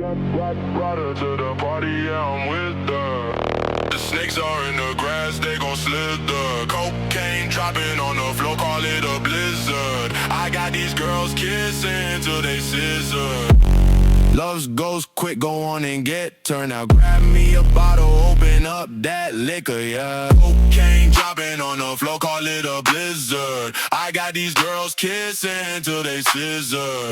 Brought her to the party, yeah, I'm with her. The snakes are in the grass, they gon' slither. Cocaine dropping on the floor, call it a blizzard. I got these girls kissing till they scissor. Love goes quick, go on and get turned. Now grab me a bottle, open up that liquor, yeah. Cocaine dropping on the floor, call it a blizzard. I got these girls kissing till they scissor.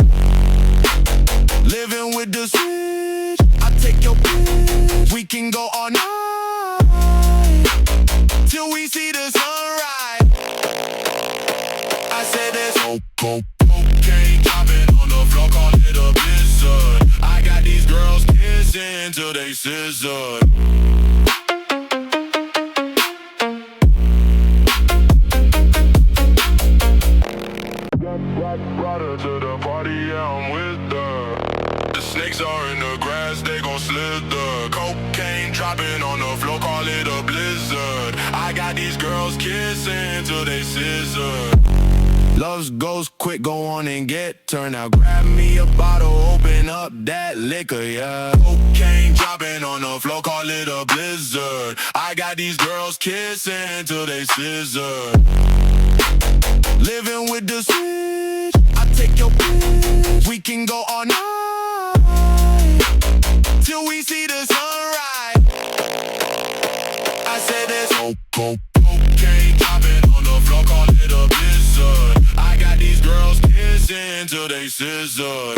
Living with the switch, I take your bitch. We can go all night till we see the sunrise. I said there's cocaine dropping on the floor, call it a blizzard. I got these girls kissing till they scissor. Brought her to the party, yeah, I'm with her. The snakes are in the grass, they gon' slither. Cocaine dropping on the floor, call it a blizzard. I got these girls kissing till they scissor. Love goes quick, go on and get turned. Now grab me a bottle, open up that liquor, yeah. Cocaine dropping on the floor, call it a blizzard. I got these girls kissing till they scissor. Living with the switch, I take your bitch. We can go all night till we see the sunrise. I said there's cocaine dropping on the floor, call it a blizzard. I got these girls kissing till they scissor.